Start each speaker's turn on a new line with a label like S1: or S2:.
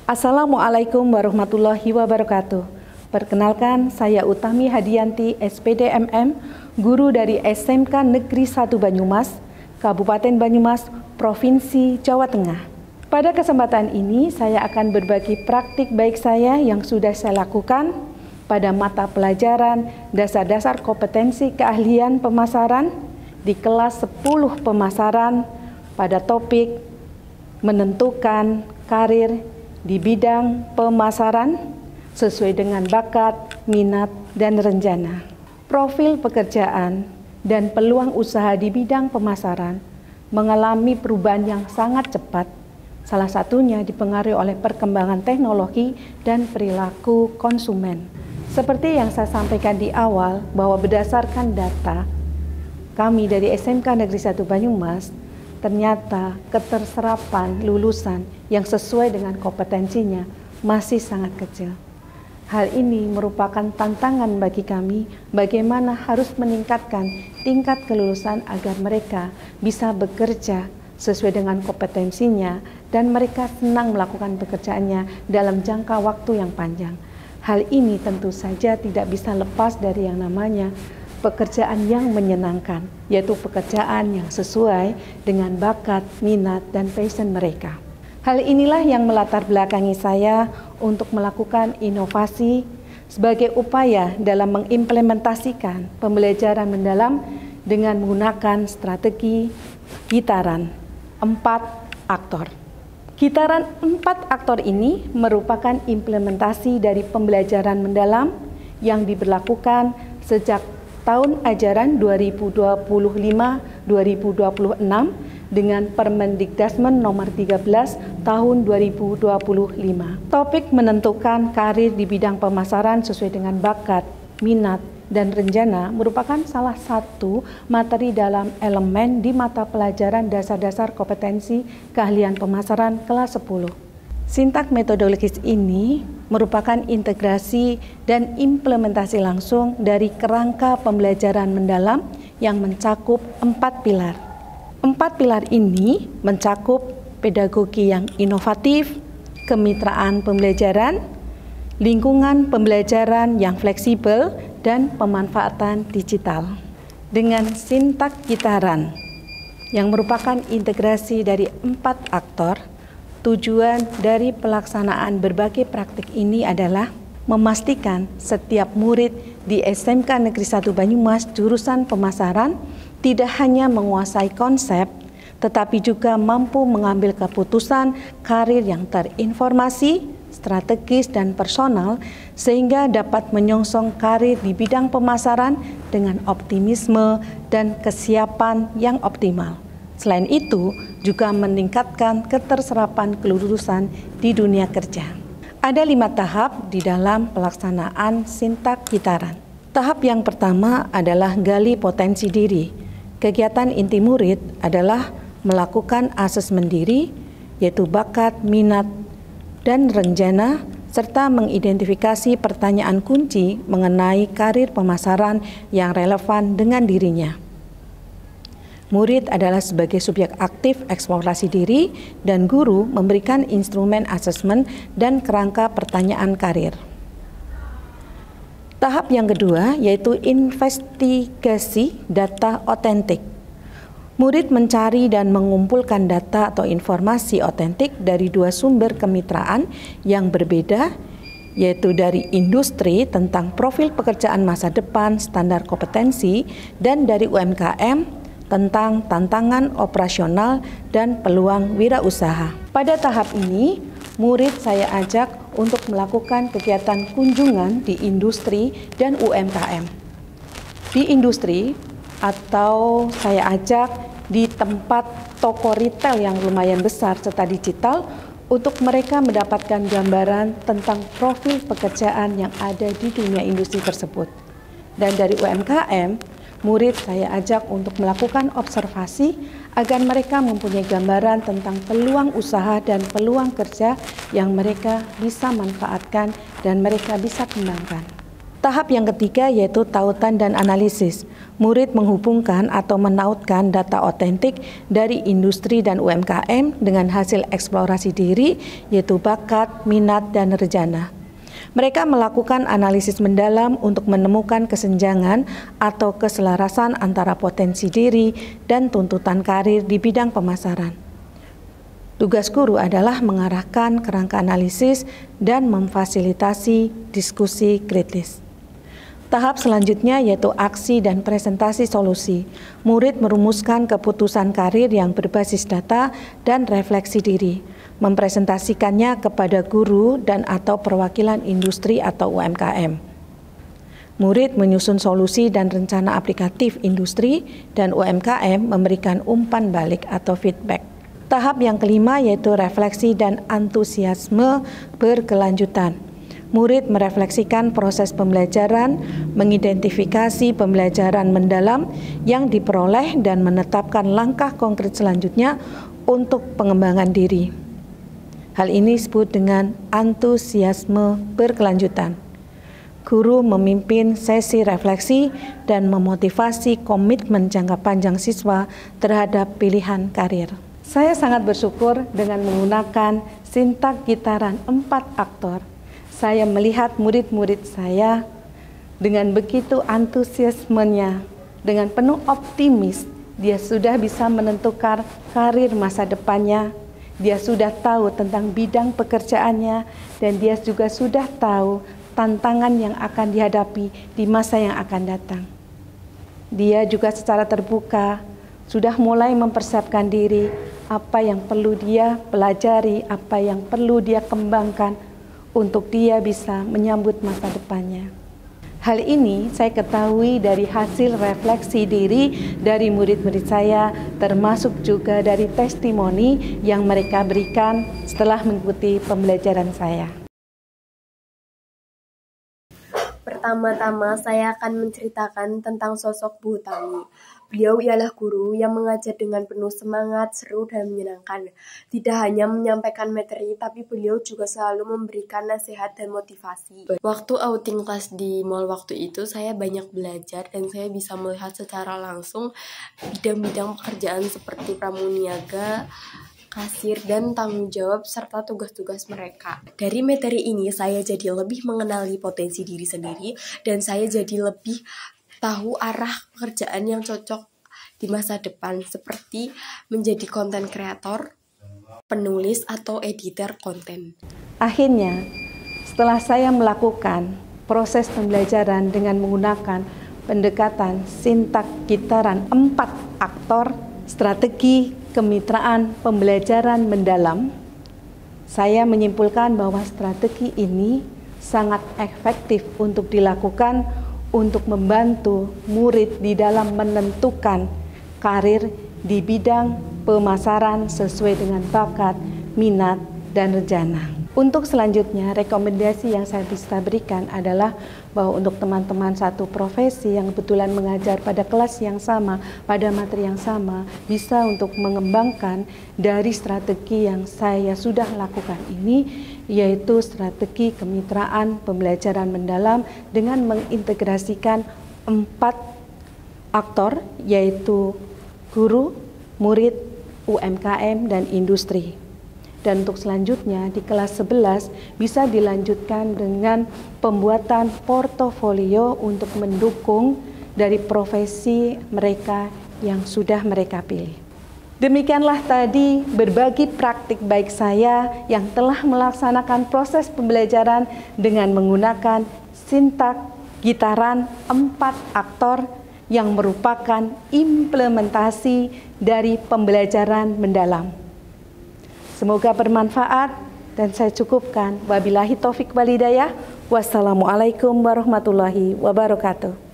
S1: Assalamualaikum warahmatullahi wabarakatuh. Perkenalkan, saya Utami Hadianti, SPDMM, guru dari SMK Negeri 1 Banyumas, Kabupaten Banyumas, Provinsi Jawa Tengah. Pada kesempatan ini, saya akan berbagi praktik baik saya yang sudah saya lakukan pada mata pelajaran dasar-dasar kompetensi keahlian pemasaran di kelas 10 pemasaran pada topik menentukan karir di bidang pemasaran sesuai dengan bakat, minat, dan rencana. Profil pekerjaan dan peluang usaha di bidang pemasaran mengalami perubahan yang sangat cepat. Salah satunya dipengaruhi oleh perkembangan teknologi dan perilaku konsumen. Seperti yang saya sampaikan di awal, bahwa berdasarkan data kami dari SMK Negeri 1 Banyumas, ternyata keterserapan lulusan yang sesuai dengan kompetensinya masih sangat kecil. Hal ini merupakan tantangan bagi kami bagaimana harus meningkatkan tingkat kelulusan agar mereka bisa bekerja sesuai dengan kompetensinya dan mereka senang melakukan pekerjaannya dalam jangka waktu yang panjang. Hal ini tentu saja tidak bisa lepas dari yang namanya pekerjaan yang menyenangkan, yaitu pekerjaan yang sesuai dengan bakat, minat, dan passion mereka. Hal inilah yang melatar belakangi saya untuk melakukan inovasi sebagai upaya dalam mengimplementasikan pembelajaran mendalam dengan menggunakan strategi gitaran 4 aktor. Gitaran 4 aktor ini merupakan implementasi dari pembelajaran mendalam yang diberlakukan sejak tahun ajaran 2025-2026 dengan Permendikdasmen nomor 13 tahun 2025. Topik menentukan karir di bidang pemasaran sesuai dengan bakat, minat, dan rencana merupakan salah satu materi dalam elemen di mata pelajaran dasar-dasar kompetensi keahlian pemasaran kelas 10. Sintak metodologis ini merupakan integrasi dan implementasi langsung dari kerangka pembelajaran mendalam yang mencakup 4 pilar. 4 pilar ini mencakup pedagogi yang inovatif, kemitraan pembelajaran, lingkungan pembelajaran yang fleksibel, dan pemanfaatan digital. Dengan sintak gitaran yang merupakan integrasi dari 4 aktor, tujuan dari pelaksanaan berbagai praktik ini adalah memastikan setiap murid di SMK Negeri 1 Banyumas jurusan pemasaran tidak hanya menguasai konsep, tetapi juga mampu mengambil keputusan karir yang terinformasi, strategis, dan personal, sehingga dapat menyongsong karir di bidang pemasaran dengan optimisme dan kesiapan yang optimal. Selain itu, juga meningkatkan keterserapan kelulusan di dunia kerja. Ada 5 tahap di dalam pelaksanaan sintak gitaran. Tahap yang pertama adalah gali potensi diri. Kegiatan inti murid adalah melakukan asesmen diri, yaitu bakat, minat, dan rencana, serta mengidentifikasi pertanyaan kunci mengenai karir pemasaran yang relevan dengan dirinya. Murid adalah sebagai subjek aktif eksplorasi diri dan guru memberikan instrumen asesmen dan kerangka pertanyaan karir. Tahap yang kedua yaitu investigasi data otentik. Murid mencari dan mengumpulkan data atau informasi otentik dari 2 sumber kemitraan yang berbeda, yaitu dari industri tentang profil pekerjaan masa depan, standar kompetensi, dan dari UMKM tentang tantangan operasional dan peluang wirausaha. Pada tahap ini, murid saya ajak untuk melakukan kegiatan kunjungan di industri dan UMKM. Di industri atau saya ajak di tempat toko retail yang lumayan besar serta digital untuk mereka mendapatkan gambaran tentang profil pekerjaan yang ada di dunia industri tersebut. Dan dari UMKM, murid saya ajak untuk melakukan observasi agar mereka mempunyai gambaran tentang peluang usaha dan peluang kerja yang mereka bisa manfaatkan dan mereka bisa kembangkan. Tahap yang ketiga yaitu tautan dan analisis. Murid menghubungkan atau menautkan data otentik dari industri dan UMKM dengan hasil eksplorasi diri, yaitu bakat, minat, dan rejana. Mereka melakukan analisis mendalam untuk menemukan kesenjangan atau keselarasan antara potensi diri dan tuntutan karir di bidang pemasaran. Tugas guru adalah mengarahkan kerangka analisis dan memfasilitasi diskusi kritis. Tahap selanjutnya yaitu aksi dan presentasi solusi. Murid merumuskan keputusan karir yang berbasis data dan refleksi diri, mempresentasikannya kepada guru dan atau perwakilan industri atau UMKM. Murid menyusun solusi dan rencana aplikatif industri dan UMKM memberikan umpan balik atau feedback. Tahap yang kelima yaitu refleksi dan antusiasme berkelanjutan. Murid merefleksikan proses pembelajaran, mengidentifikasi pembelajaran mendalam yang diperoleh dan menetapkan langkah konkret selanjutnya untuk pengembangan diri. Hal ini disebut dengan antusiasme berkelanjutan. Guru memimpin sesi refleksi dan memotivasi komitmen jangka panjang siswa terhadap pilihan karir. Saya sangat bersyukur dengan menggunakan sintak gitaran 4 aktor. Saya melihat murid-murid saya dengan begitu antusiasmenya, dengan penuh optimis, dia sudah bisa menentukan karir masa depannya, dia sudah tahu tentang bidang pekerjaannya, dan dia juga sudah tahu tantangan yang akan dihadapi di masa yang akan datang. Dia juga secara terbuka sudah mulai mempersiapkan diri, apa yang perlu dia pelajari, apa yang perlu dia kembangkan, untuk dia bisa menyambut masa depannya. Hal ini saya ketahui dari hasil refleksi diri dari murid-murid saya, termasuk juga dari testimoni yang mereka berikan setelah mengikuti pembelajaran saya.
S2: Pertama-tama saya akan menceritakan tentang sosok Bu Utami. Beliau ialah guru yang mengajar dengan penuh semangat, seru, dan menyenangkan. Tidak hanya menyampaikan materi, tapi beliau juga selalu memberikan nasihat dan motivasi. Waktu outing kelas di mall waktu itu, saya banyak belajar dan saya bisa melihat secara langsung bidang-bidang pekerjaan seperti pramuniaga, kasir, dan tanggung jawab, serta tugas-tugas mereka. Dari materi ini, saya jadi lebih mengenali potensi diri sendiri, dan saya jadi lebih tahu arah pekerjaan yang cocok di masa depan, seperti menjadi konten kreator, penulis, atau editor konten.
S1: Akhirnya, setelah saya melakukan proses pembelajaran dengan menggunakan pendekatan sintak gitaran 4 aktor, strategi kemitraan pembelajaran mendalam, saya menyimpulkan bahwa strategi ini sangat efektif untuk dilakukan untuk membantu murid di dalam menentukan karir di bidang pemasaran sesuai dengan bakat, minat, dan rejana. Untuk selanjutnya, rekomendasi yang saya bisa berikan adalah bahwa untuk teman-teman satu profesi yang kebetulan mengajar pada kelas yang sama, pada materi yang sama, bisa untuk mengembangkan dari strategi yang saya sudah lakukan ini, yaitu strategi kemitraan pembelajaran mendalam dengan mengintegrasikan 4 aktor, yaitu guru, murid, UMKM, dan industri. Dan untuk selanjutnya di kelas 11 bisa dilanjutkan dengan pembuatan portofolio untuk mendukung dari profesi mereka yang sudah mereka pilih. Demikianlah tadi berbagi praktik baik saya yang telah melaksanakan proses pembelajaran dengan menggunakan sintak gitaran 4 aktor yang merupakan implementasi dari pembelajaran mendalam. Semoga bermanfaat dan saya cukupkan. Wabillahi taufik wal hidayah. Wassalamualaikum warahmatullahi wabarakatuh.